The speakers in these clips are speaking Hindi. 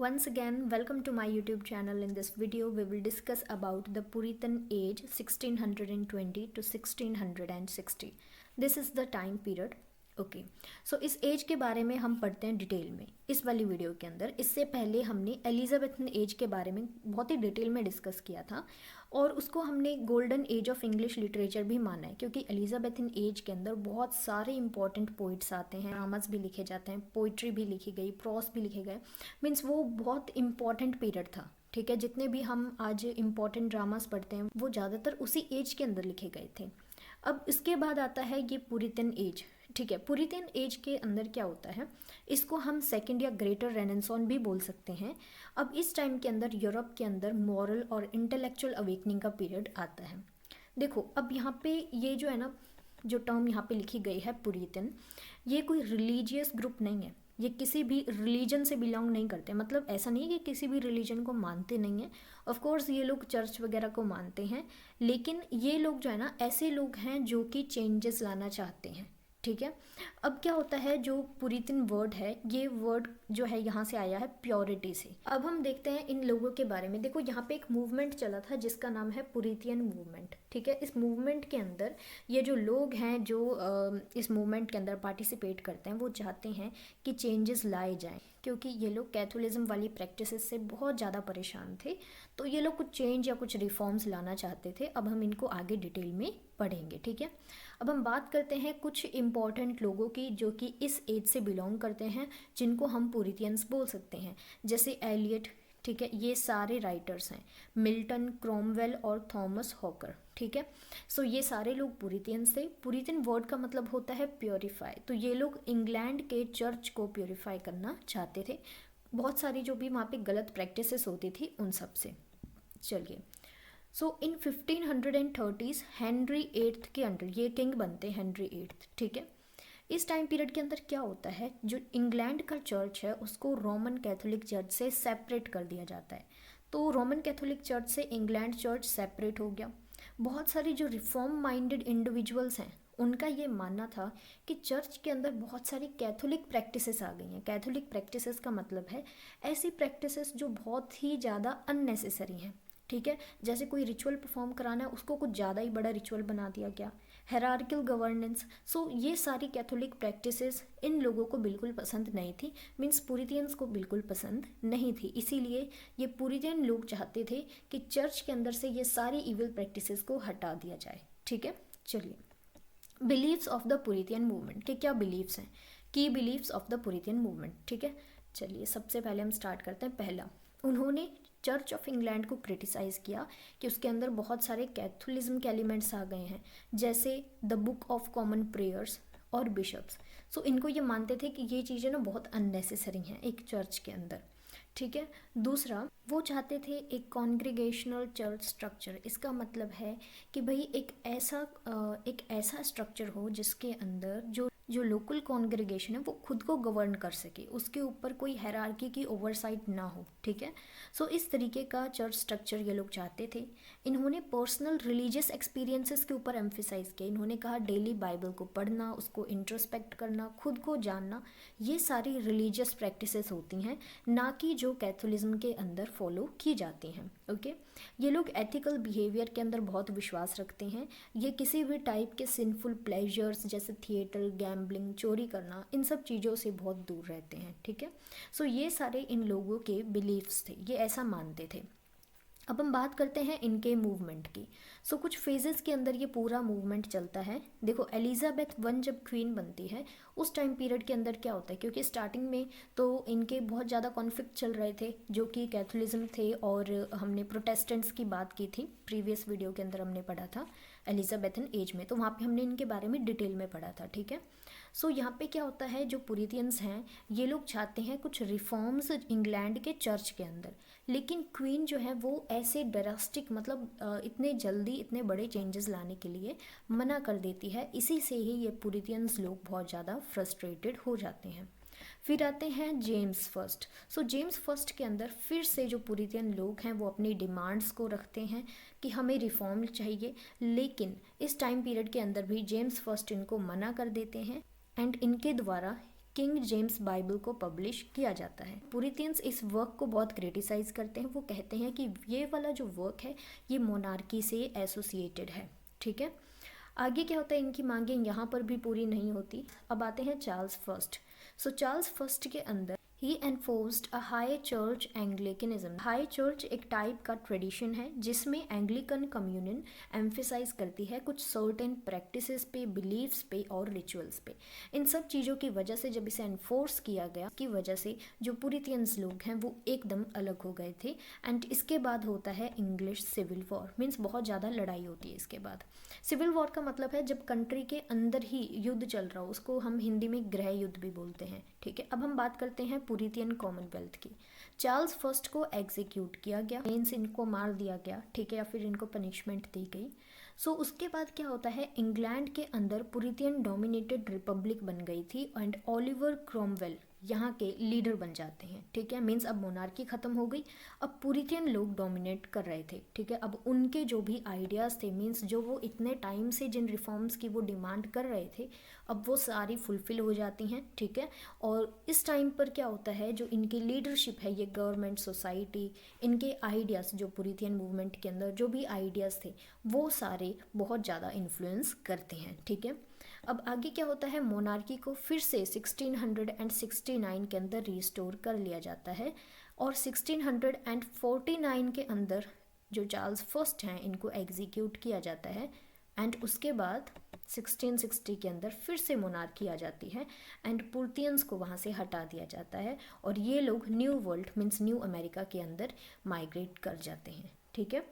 Once again, welcome to my YouTube channel. In this video, we will discuss about the Puritan age 1620 to 1660. This is the time period. Okay so इस एज के बारे में हम पढ़ते हैं डिटेल में इस वाली वीडियो के अंदर। इससे पहले हमने एलिजाबेथन एज के बारे में बहुत ही डिटेल में डिस्कस किया था और उसको हमने golden age of English literature भी माना है, क्योंकि एलिजाबेथन एज के अंदर बहुत सारे इंपॉर्टेंट पोइट्स आते हैं, ड्रामास भी लिखे जाते हैं, पोइट्री भी लिखी गई, प्रॉस भी लिखे गए। मीन्स वो बहुत इंपॉर्टेंट पीरियड था। ठीक है, जितने भी हम आज इंपॉर्टेंट ड्रामास पढ़ते हैं वो ज़्यादातर उसी एज के अंदर लिखे गए थे। अब इसके बाद आता है ये पुरितन एज। ठीक है, पुरितन एज के अंदर क्या होता है, इसको हम सेकंड या ग्रेटर रेनेसांस भी बोल सकते हैं। अब इस टाइम के अंदर यूरोप के अंदर मॉरल और इंटेलेक्चुअल अवेकनिंग का पीरियड आता है। देखो अब यहाँ पे ये जो है ना, जो टर्म यहाँ पे लिखी गई है पुरितन, ये कोई रिलीजियस ग्रुप नहीं है, ये किसी भी रिलीजन से बिलोंग नहीं करते। मतलब ऐसा नहीं है कि किसी भी रिलीजन को मानते नहीं हैं। ऑफ कोर्स ये लोग चर्च वगैरह को मानते हैं, लेकिन ये लोग जो है ना ऐसे लोग हैं जो कि चेंजेस लाना चाहते हैं। ठीक है, अब क्या होता है, जो पुरितन वर्ड है, ये वर्ड जो है यहाँ से आया है प्योरिटी से। अब हम देखते हैं इन लोगों के बारे में। देखो यहाँ पे एक मूवमेंट चला था जिसका नाम है पुरितियन मूवमेंट। ठीक है, इस मूवमेंट के अंदर ये जो लोग हैं जो इस मूवमेंट के अंदर पार्टिसिपेट करते हैं वो चाहते हैं कि चेंजेस लाए जाएं, क्योंकि ये लोग कैथोलिज्म वाली प्रैक्टिसेस से बहुत ज़्यादा परेशान थे। तो ये लोग कुछ चेंज या कुछ रिफॉर्म्स लाना चाहते थे। अब हम इनको आगे डिटेल में पढ़ेंगे। ठीक है, अब हम बात करते हैं कुछ इम्पॉर्टेंट लोगों की जो कि इस एज से बिलोंग करते हैं, जिनको हम पुरितियंस बोल सकते हैं, जैसे एलियट। ठीक है, ये सारे राइटर्स हैं, मिल्टन, क्रोमवेल और थॉमस हॉकर। ठीक है, सो ये सारे लोग पुरितियंस थे। पुरितन वर्ड का मतलब होता है प्योरीफाई। तो ये लोग इंग्लैंड के चर्च को प्योरीफाई करना चाहते थे, बहुत सारी जो भी वहाँ पे गलत प्रैक्टिसेस होती थी उन सब से। चलिए, सो इन 1530s हेनरी एट्थ के अंडर ये किंग बनते हैं, हेनरी एट्थ। ठीक है, इस टाइम पीरियड के अंदर क्या होता है, जो इंग्लैंड का चर्च है उसको रोमन कैथोलिक चर्च से सेपरेट कर दिया जाता है। तो रोमन कैथोलिक चर्च से इंग्लैंड चर्च सेपरेट हो गया। बहुत सारी जो रिफॉर्म माइंडेड इंडिविजुअल्स हैं उनका ये मानना था कि चर्च के अंदर बहुत सारी कैथोलिक प्रैक्टिसेस आ गई हैं। कैथोलिक प्रैक्टिसेस का मतलब है ऐसी प्रैक्टिसेस जो बहुत ही ज़्यादा अननेसेसरी हैं। ठीक है, जैसे कोई रिचुअल परफॉर्म कराना है उसको कुछ ज़्यादा ही बड़ा रिचुअल बना दिया गया, हेरार्किकल गवर्नेंस। सो ये सारी कैथोलिक प्रैक्टिसेस इन लोगों को बिल्कुल पसंद नहीं थी, मीन्स पुरितियंस को बिल्कुल पसंद नहीं थी। इसीलिए ये पुरितियन लोग चाहते थे कि चर्च के अंदर से ये सारी इविल प्रैक्टिसेस को हटा दिया जाए। ठीक है, चलिए, बिलीव्स ऑफ द पुरितियन मूवमेंट के क्या बिलीव्स हैं, की बिलीव्स ऑफ द पुरितियन मूवमेंट। ठीक है, चलिए सबसे पहले हम स्टार्ट करते हैं। पहला, उन्होंने चर्च ऑफ इंग्लैंड को क्रिटिसाइज़ किया कि उसके अंदर बहुत सारे कैथोलिज्म के एलिमेंट्स आ गए हैं, जैसे the book of common prayers और बिशप्स। सो इनको ये मानते थे कि ये चीज़ें ना बहुत अननेसेसरी हैं एक चर्च के अंदर। ठीक है, दूसरा, वो चाहते थे एक कॉन्ग्रीगेशनल चर्च स्ट्रक्चर। इसका मतलब है कि भाई एक ऐसा स्ट्रक्चर हो जिसके अंदर जो लोकल कॉन्ग्रीगेशन है वो खुद को गवर्न कर सके, उसके ऊपर कोई हायरार्की की ओवरसाइट ना हो। ठीक है, सो इस तरीके का चर्च स्ट्रक्चर ये लोग चाहते थे। इन्होंने पर्सनल रिलीजियस एक्सपीरियंसेस के ऊपर एम्फेसाइज किया। इन्होंने कहा डेली बाइबल को पढ़ना, उसको इंट्रोस्पेक्ट करना, खुद को जानना, ये सारी रिलीजियस प्रैक्टिसेस होती हैं, ना कि जो कैथोलिज्म के अंदर फॉलो की जाती हैं। ओके, ये लोग एथिकल बिहेवियर के अंदर बहुत विश्वास रखते हैं। ये किसी भी टाइप के सिंफुल प्लेजर्स जैसे थिएटर, गैम्बलिंग, चोरी करना, इन सब चीज़ों से बहुत दूर रहते हैं। ठीक है, सो ये सारे इन लोगों के बिलीव्स थे, ये ऐसा मानते थे। अब हम बात करते हैं इनके मूवमेंट की। सो कुछ फेजेस के अंदर ये पूरा मूवमेंट चलता है। देखो, एलिजाबेथ वन जब क्वीन बनती है उस टाइम पीरियड के अंदर क्या होता है, क्योंकि स्टार्टिंग में तो इनके बहुत ज़्यादा कॉन्फ्लिक्ट चल रहे थे जो कि कैथोलिज्म थे, और हमने प्रोटेस्टेंट्स की बात की थी प्रीवियस वीडियो के अंदर, हमने पढ़ा था एलिजाबेथन एज में, तो वहाँ पे हमने इनके बारे में डिटेल में पढ़ा था। ठीक है, सो यहाँ पे क्या होता है, जो पुरितियंस हैं ये लोग चाहते हैं कुछ रिफॉर्म्स इंग्लैंड के चर्च के अंदर, लेकिन क्वीन जो है वो ऐसे ड्रास्टिक, मतलब इतने जल्दी इतने बड़े चेंजेस लाने के लिए मना कर देती है। इसी से ही ये पुरितियंस लोग बहुत ज़्यादा फ्रस्ट्रेटेड हो जाते हैं। फिर आते हैं जेम्स फर्स्ट। सो जेम्स फर्स्ट के अंदर फिर से जो पुरितियन लोग हैं वो अपनी डिमांड्स को रखते हैं कि हमें रिफॉर्म चाहिए, लेकिन इस टाइम पीरियड के अंदर भी जेम्स फर्स्ट इनको मना कर देते हैं, एंड इनके द्वारा किंग जेम्स बाइबल को पब्लिश किया जाता है। पुरितियंस इस वर्क को बहुत क्रिटिसाइज करते हैं। वो कहते हैं कि ये वाला जो वर्क है ये मोनार्की से एसोसिएटेड है। ठीक है, आगे क्या होता है, इनकी मांगें यहाँ पर भी पूरी नहीं होती। अब आते हैं Charles first. So Charles first के अंदर ही enforced a high church Anglicanism. High church एक टाइप का ट्रेडिशन है जिसमें एंग्लिकन कम्युनियन एम्फेसाइज करती है कुछ सर्टेन प्रैक्टिसेस पे, बिलीव्स पे और रिचुअल्स पे। इन सब चीज़ों की वजह से जब इसे एनफोर्स किया गया की वजह से जो पुरितियंस लोग हैं वो एकदम अलग हो गए थे। एंड इसके बाद होता है इंग्लिश सिविल वॉर, मीन्स बहुत ज़्यादा लड़ाई होती है इसके बाद। सिविल वॉर का मतलब है जब कंट्री के अंदर ही युद्ध चल रहा हो, उसको हम हिंदी में गृह युद्ध भी बोलते हैं। ठीक है, अब हम बात करते हैं पुरितियन कॉमनवेल्थ की। चार्ल्स फर्स्ट को एग्जीक्यूट किया गया, मीन्स इनको मार दिया गया। ठीक है, या फिर इनको पनिशमेंट दी गई। सो उसके बाद क्या होता है, इंग्लैंड के अंदर पुरितियन डोमिनेटेड रिपब्लिक बन गई थी एंड ओलिवर क्रोमवेल यहाँ के लीडर बन जाते हैं। ठीक है, मीन्स अब मोनार्की खत्म हो गई, अब पुरितियन लोग डोमिनेट कर रहे थे। ठीक है, अब उनके जो भी आइडियाज़ थे, मीन्स जो वो इतने टाइम से जिन रिफॉर्म्स की वो डिमांड कर रहे थे, अब वो सारी फुलफिल हो जाती हैं। ठीक है, और इस टाइम पर क्या होता है, जो इनकी लीडरशिप है, ये गवर्नमेंट, सोसाइटी, इनके आइडियाज़, जो पुरितियन मूवमेंट के अंदर जो भी आइडियाज़ थे वो सारे बहुत ज़्यादा इन्फ्लुएंस करते हैं। ठीक है, अब आगे क्या होता है, मोनार्की को फिर से 1669 के अंदर रिस्टोर कर लिया जाता है और 1649 के अंदर जो चार्ल्स फर्स्ट हैं इनको एग्जीक्यूट किया जाता है। एंड उसके बाद 1660 के अंदर फिर से मोनार्की आ जाती है एंड पुरितियंस को वहाँ से हटा दिया जाता है और ये लोग new world means new America के अंदर माइग्रेट कर जाते हैं। ठीक है,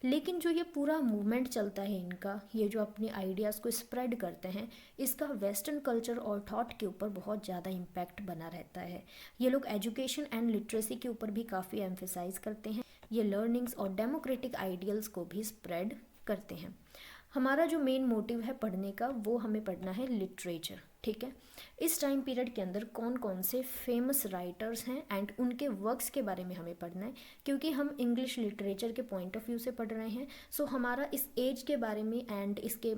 लेकिन जो ये पूरा मूवमेंट चलता है इनका, ये जो अपने आइडियाज़ को स्प्रेड करते हैं, इसका वेस्टर्न कल्चर और थॉट के ऊपर बहुत ज़्यादा इम्पैक्ट बना रहता है। ये लोग एजुकेशन एंड लिटरेसी के ऊपर भी काफ़ी एम्फेसाइज करते हैं। ये लर्निंग्स और डेमोक्रेटिक आइडियल्स को भी स्प्रेड करते हैं। हमारा जो मेन मोटिव है पढ़ने का, वो हमें पढ़ना है लिटरेचर। ठीक है, इस टाइम पीरियड के अंदर कौन कौन से फेमस राइटर्स हैं एंड उनके वर्क्स के बारे में हमें पढ़ना है, क्योंकि हम इंग्लिश लिटरेचर के पॉइंट ऑफ व्यू से पढ़ रहे हैं। सो हमारा इस एज के बारे में एंड इसके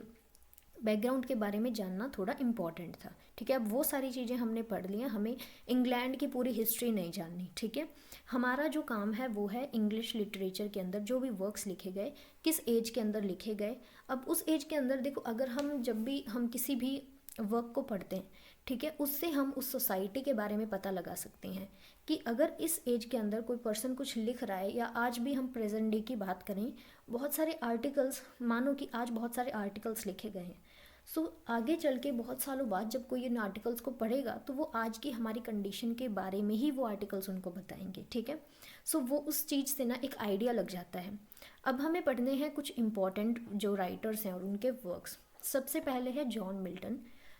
बैकग्राउंड के बारे में जानना थोड़ा इम्पॉर्टेंट था। ठीक है, अब वो सारी चीज़ें हमने पढ़ ली हैं, हमें इंग्लैंड की पूरी हिस्ट्री नहीं जाननी। ठीक है, हमारा जो काम है वो है इंग्लिश लिटरेचर के अंदर जो भी वर्क्स लिखे गए, किस एज के अंदर लिखे गए। अब उस एज के अंदर देखो, अगर हम जब भी हम किसी भी वर्क को पढ़ते हैं, ठीक है, उससे हम उस सोसाइटी के बारे में पता लगा सकते हैं कि अगर इस एज के अंदर कोई पर्सन कुछ लिख रहा है, या आज भी हम प्रेजेंट डे की बात करें, बहुत सारे आर्टिकल्स, मानो कि आज बहुत सारे आर्टिकल्स लिखे गए हैं। सो आगे चल के बहुत सालों बाद जब कोई इन आर्टिकल्स को पढ़ेगा तो वो आज की हमारी कंडीशन के बारे में ही वो आर्टिकल्स उनको बताएंगे। ठीक है, सो वो उस चीज़ से ना एक आइडिया लग जाता है। अब हमें पढ़ने हैं कुछ इंपॉर्टेंट जो राइटर्स हैं और उनके वर्क्स। सबसे पहले है जॉन मिल्टन।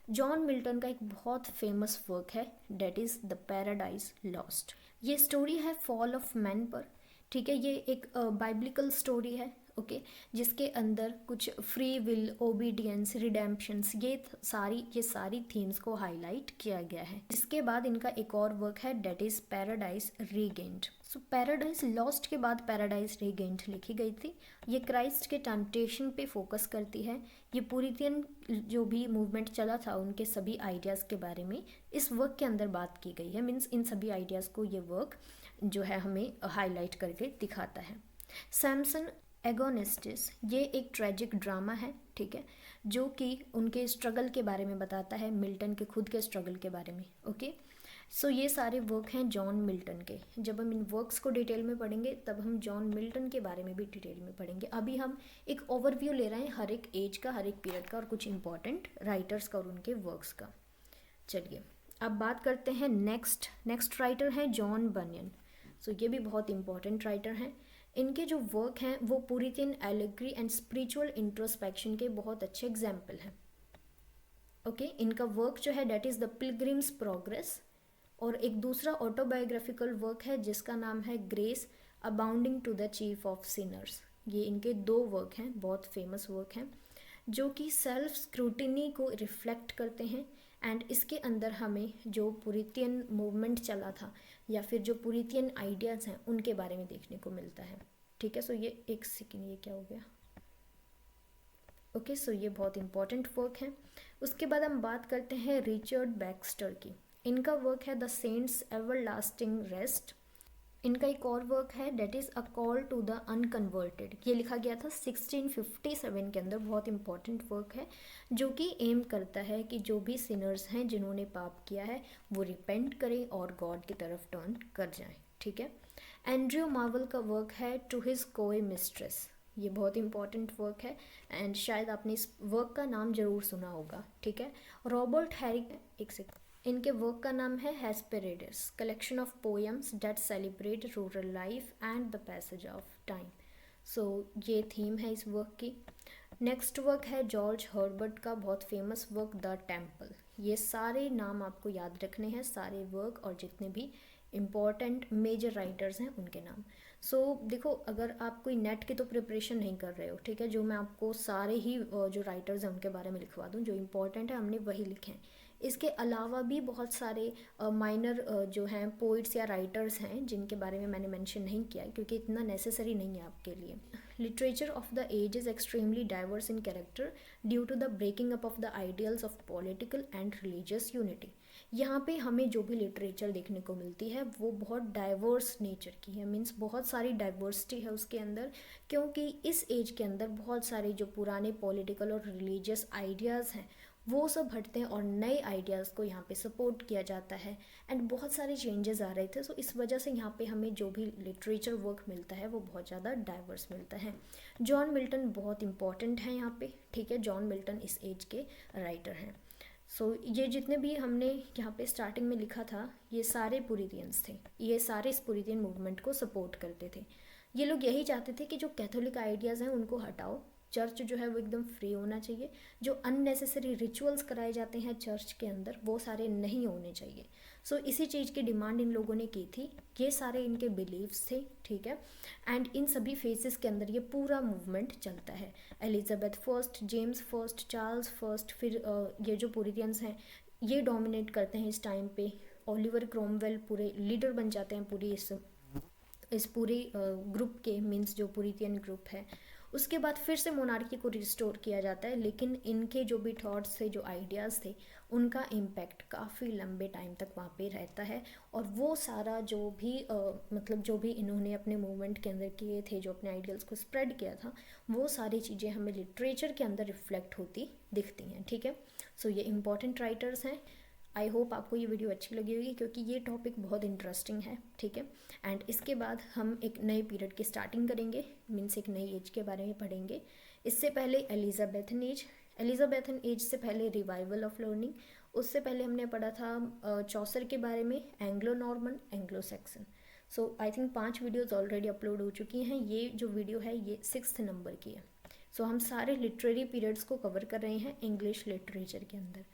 जॉन मिल्टन का एक बहुत फेमस वर्क है, that is the paradise lost. ये स्टोरी है फॉल ऑफ मैन पर। ठीक है, ये एक बाइब्लिकल स्टोरी है। ओके, जिसके अंदर कुछ फ्री विल, ओबीडियंस, रिडेम्पशंस, ये सारी थीम्स को हाईलाइट किया गया है। इसके बाद इनका एक और वर्क है, that is paradise regained. So paradise lost के बाद पैराडाइज रीगेंड लिखी गई थी। ये क्राइस्ट के टेम्पटेशन पे फोकस करती है। ये पुरितियन जो भी मूवमेंट चला था उनके सभी आइडियाज़ के बारे में इस वर्क के अंदर बात की गई है। मीन्स इन सभी आइडियाज़ को ये वर्क जो है हमें हाईलाइट करके दिखाता है। सैमसन एगोनिस्टिस, ये एक ट्रेजिक ड्रामा है। ठीक है, जो कि उनके स्ट्रगल के बारे में बताता है, मिल्टन के खुद के स्ट्रगल के बारे में। ओके, सो ये सारे वर्क हैं जॉन मिल्टन के। जब हम इन वर्क्स को डिटेल में पढ़ेंगे तब हम जॉन मिल्टन के बारे में भी डिटेल में पढ़ेंगे। अभी हम एक ओवरव्यू ले रहे हैं हर एक एज का, हर एक पीरियड का और कुछ इंपॉर्टेंट राइटर्स का और उनके वर्क्स का। चलिए अब बात करते हैं नेक्स्ट राइटर हैं जॉन बनियन। सो ये भी बहुत इंपॉर्टेंट राइटर हैं। इनके जो वर्क हैं वो पुरितियन एलेगरी एंड स्पिरिचुअल इंट्रोस्पेक्शन के बहुत अच्छे एग्जाम्पल हैं। ओके, इनका वर्क जो है that is the Pilgrim's Progress, और एक दूसरा ऑटोबायोग्राफिकल वर्क है जिसका नाम है Grace Abounding to the Chief of Sinners. ये इनके दो वर्क हैं, बहुत फेमस वर्क हैं, जो कि सेल्फ स्क्रूटिनी को रिफ्लेक्ट करते हैं। एंड इसके अंदर हमें जो पुरितियन मूवमेंट चला था या फिर जो पुरितियन आइडियाज़ हैं उनके बारे में देखने को मिलता है। ठीक है, सो ये एक सेकेंड, ये क्या हो गया। ओके, सो ये बहुत इंपॉर्टेंट वर्क है। उसके बाद हम बात करते हैं रिचर्ड बैक्स्टर की। इनका वर्क है the saints everlasting rest. इनका एक और वर्क है that is a call to the unconverted, ये लिखा गया था 1657 के अंदर। बहुत इंपॉर्टेंट वर्क है जो कि एम करता है कि जो भी सिनर्स हैं जिन्होंने पाप किया है वो रिपेंट करें और गॉड की तरफ टर्न कर जाएं, ठीक है। एंड्रयू मार्वल का वर्क है टू हिज कोई मिस्ट्रेस, ये बहुत इंपॉर्टेंट वर्क है एंड शायद आपने इस वर्क का नाम ज़रूर सुना होगा, ठीक है। रॉबर्ट हैरी, एक सेकंड, इनके वर्क का नाम है Hesperides, collection of poems that celebrate rural life and the passage of time. So ये थीम है इस वर्क की। नेक्स्ट वर्क है जॉर्ज हर्बर्ट का बहुत फेमस वर्क द टेम्पल। ये सारे नाम आपको याद रखने हैं, सारे वर्क और जितने भी इम्पॉर्टेंट मेजर राइटर्स हैं उनके नाम। सो देखो, अगर आप कोई नेट की तो प्रिपरेशन नहीं कर रहे हो, ठीक है, जो मैं आपको सारे ही जो राइटर्स हैं उनके बारे में लिखवा दूँ, जो इम्पोर्टेंट है हमने वही लिखे हैं। इसके अलावा भी बहुत सारे माइनर जो हैं पोइट्स या राइटर्स हैं जिनके बारे में मैंने मेंशन नहीं किया है क्योंकि इतना नेसेसरी नहीं है आपके लिए। Literature of the age is extremely diverse in character due to the breaking up of the ideals of political and religious unity. यहाँ पे हमें जो भी लिटरेचर देखने को मिलती है वो बहुत डाइवर्स नेचर की है, मीन्स बहुत सारी डाइवर्सिटी है उसके अंदर, क्योंकि इस एज के अंदर बहुत सारे जो पुराने पॉलिटिकल और रिलीजियस आइडियाज़ हैं वो सब हटते हैं और नए आइडियाज़ को यहाँ पे सपोर्ट किया जाता है एंड बहुत सारे चेंजेस आ रहे थे। सो इस वजह से यहाँ पे हमें जो भी लिटरेचर वर्क मिलता है वो बहुत ज़्यादा डाइवर्स मिलता है। जॉन मिल्टन बहुत इंपॉर्टेंट है यहाँ पे, ठीक है, जॉन मिल्टन इस एज के राइटर हैं। सो ये जितने भी हमने यहाँ पे स्टार्टिंग में लिखा था ये सारे पुरितियंस थे, ये सारे इस पुरितियन मूवमेंट को सपोर्ट करते थे। ये लोग यही चाहते थे कि जो कैथोलिक आइडियाज़ हैं उनको हटाओ, चर्च जो है वो एकदम फ्री होना चाहिए, जो अननेसेसरी रिचुअल्स कराए जाते हैं चर्च के अंदर वो सारे नहीं होने चाहिए। सो इसी चीज़ की डिमांड इन लोगों ने की थी, ये सारे इनके बिलीव्स थे, ठीक है। एंड इन सभी फेजेस के अंदर ये पूरा मूवमेंट चलता है। Elizabeth first, James first, Charles first, फिर ये जो पुरितियंस हैं ये डोमिनेट करते हैं इस टाइम पे। ओलिवर क्रोमवेल पूरे लीडर बन जाते हैं पूरी इस पूरे ग्रुप के, मीन्स जो पुरितियन ग्रुप है। उसके बाद फिर से मोनार्की को रिस्टोर किया जाता है, लेकिन इनके जो भी थॉट्स थे, जो आइडियाज़ थे, उनका इम्पैक्ट काफ़ी लंबे टाइम तक वहाँ पे रहता है। और वो सारा जो भी मतलब जो भी इन्होंने अपने मूवमेंट के अंदर किए थे, जो अपने आइडियल्स को स्प्रेड किया था, वो सारी चीज़ें हमें लिटरेचर के अंदर रिफ्लेक्ट होती दिखती हैं, ठीक है। सो ये इंपॉर्टेंट राइटर्स हैं। आई होप आपको ये वीडियो अच्छी लगी होगी क्योंकि ये टॉपिक बहुत इंटरेस्टिंग है, ठीक है। एंड इसके बाद हम एक नए पीरियड की स्टार्टिंग करेंगे, मीन्स एक नई एज के बारे में पढ़ेंगे। इससे पहले एलिजाबेथन एज, एलिजाबेथन एज से पहले रिवाइवल ऑफ लर्निंग, उससे पहले हमने पढ़ा था चौसर के बारे में, Anglo Norman, Anglo Saxon. So I think 5 videos already upload हो चुकी हैं, ये जो वीडियो है ये 6th नंबर की है। सो हम सारे लिटरेरी पीरियड्स को कवर कर रहे हैं इंग्लिश लिटरेचर के अंदर।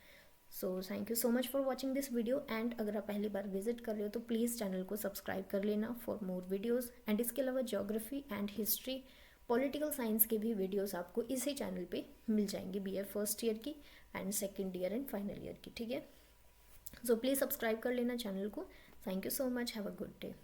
So thank you so much for watching this video and अगर आप पहली बार विजिट कर रहे हो तो प्लीज़ चैनल को सब्सक्राइब कर लेना फॉर मोर वीडियोज़। एंड इसके अलावा geography and history, political science के भी वीडियोज़ आपको इसी चैनल पे मिल जाएंगे, BA फर्स्ट ईयर की and second year and final year की, ठीक है। सो प्लीज़ सब्सक्राइब कर लेना चैनल को। Thank you so much, have a good day.